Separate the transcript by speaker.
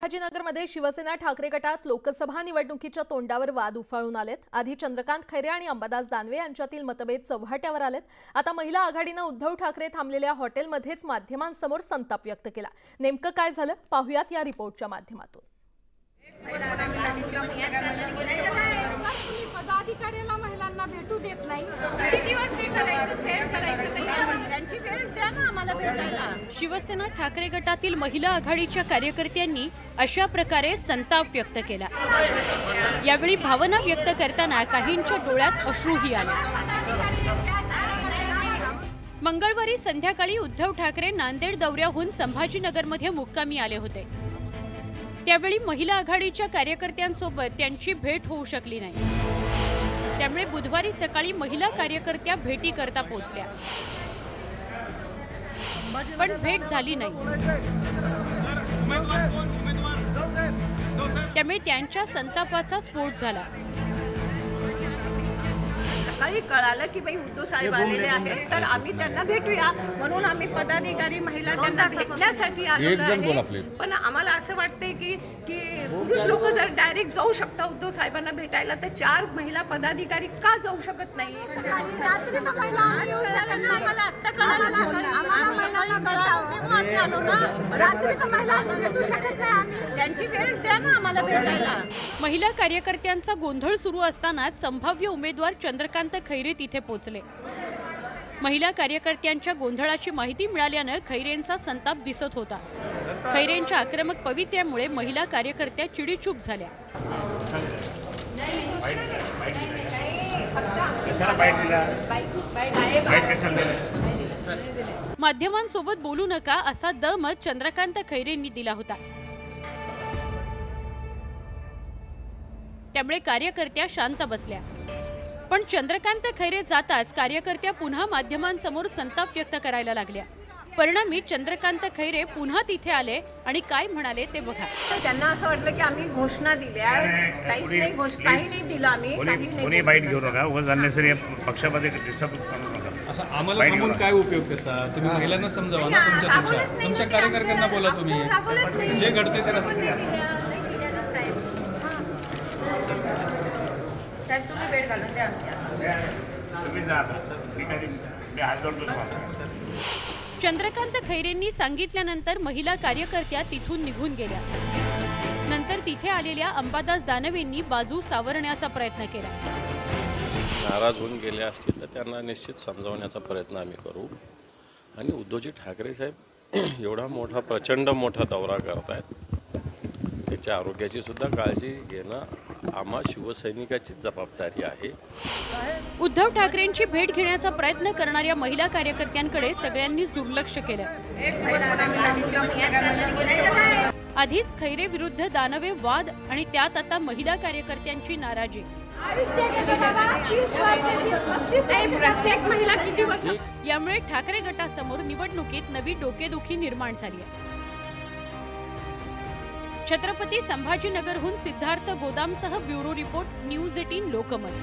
Speaker 1: संभाजीनगरमध्ये शिवसेना ठाकरे गटात लोकसभा निवडणुकीच्या तोंडावर वाद उफाळून आलेत। आधी चंद्रकांत खैरे आणि अंबादास दानवे यांच्यातील मतभेद चव्हाट्यावर आलेत। आता महिला आघाडीने उद्धव ठाकरे थांबलेल्या हॉटेलमध्येच माध्यमांसमोर संताप व्यक्त केला। नेमकं काय झालं पाहूयात या रिपोर्टच्या माध्यमातून।
Speaker 2: पदाधिकाऱ्याला महिलांना भेटू देत नाही।
Speaker 3: शिवसेना ठाकरे गटातील महिला आघाडीच्या कार्यकर्त्यांनी अशा प्रकारे संताप व्यक्त केला। यावेळी भावना व्यक्त करताना काहींच्या डोळ्यात अश्रूही आले। मंगळवारी संध्याकाळी उद्धव ठाकरे नांदेड दौऱ्याहून संभाजीनगरमध्ये मुक्कामी आले होते। त्यावेळी महिला आघाडीच्या कार्यकर्त्यांसोबत त्यांची भेट होऊ शकली नाही। त्यामुळे बुधवारी सकाळी महिला कार्यकर्त्या भेटी करता पोहोचल्या, पण भेट झाली नाही। त्यामुळे त्यांच्या संतापाचा स्फोट झाला।
Speaker 2: सकाळी कळालं की बाई उद्धव साहेब आलेले आहेत, तर आम्ही त्यांना भेटूया म्हणून आम्ही पदाधिकारी महिला त्यांना भेटण्यासाठी आलो आहे। पण आम्हाला असं वाटतंय की पुरुष लोक जर डायरेक्ट जाऊ शकता उद्धव साहेबांना भेटायला, तर 4 महिला पदाधिकारी का जाऊ शकत नाही? त्यांची वेळ द्या ना आम्हाला भेटायला।
Speaker 3: महिला कार्यकर्त्यांचा गोंधळ सुरू असतानाच संभाव्य उमेदवार चंद्रकांत खैरे तिथे पोहोचले। महिला कार्यकर्त्यांच्या गोंधळाची माहिती मिळाल्याने खैरेंचा संताप दिसत होता। खैरेंच्या आक्रमक पवित्र्यामुळे महिला कार्यकर्त्या चिडीचूप झाल्या। माध्यमांसोबत बोलू नका असा दमच चंद्रकांत खैरेंनी दिला होता। त्यामुळे कार्यकर्त्या शांत बसल्या, पण चंद्रकांत खैरे जाताच कार्यकर्त्या पुन्हा माध्यमांसमोर संताप व्यक्त करायला लागल्या। परिणामी चंद्रकांत खैरे पुन्हा तिथे आले आणि काय म्हणाले ते बघा।
Speaker 2: त्यांना असं वाटलं की आम्ही घोषणा दिल्या, काही नाही दिलं आम्ही,
Speaker 4: कोणी बाईट घेऊ नका, उगाच अननेसरी पक्षामध्ये डिस्टर्ब करू नका।
Speaker 5: असं आम्हाला थांबून काय उपयोग त्याचा? तुम्ही महिलांना समजावा ना, तुमच्या कार्यकर्त्यांना बोला, तुम्ही जे घडते ते
Speaker 3: चंद्रकांत खैरेंनी सांगितल्यानंतर महिला कार्यकर्त्या तिथून निघून गेल्या। नंतर तिथे आलेल्या अंबादास दानवेंनी बाजू सावरण्याचा प्रयत्न केला।
Speaker 6: नाराज होऊन गेले असतील तर त्यांना निश्चित समजावण्याचा प्रयत्न आम्ही करू। आणि उद्धवजी ठाकरे साहेब एवढा मोठा प्रचंड मोठा दौरा करतायत, त्याच्या आरोग्याची सुद्धा काळजी घेणं आम्हा शिवसैनिकाची जबाबदारी आहे।
Speaker 3: उद्धव ठाकरेंची भेट घेण्याचा प्रयत्न करणाऱ्या महिला कार्यकर्त्यांकडे सगळ्यांनीच दुर्लक्ष केलं। आधीच खैरे विरुद्ध दानवे वाद आणि त्यात आता महिला कार्यकर्त्यांची नाराजी। यामुळे ठाकरे गटासमोर निवडणुकीत नवी डोकेदुखी निर्माण झाली आहे। छत्रपती संभाजीनगरहून सिद्धार्थ गोदामसह ब्युरो रिपोर्ट, न्यूज 18 लोकमत।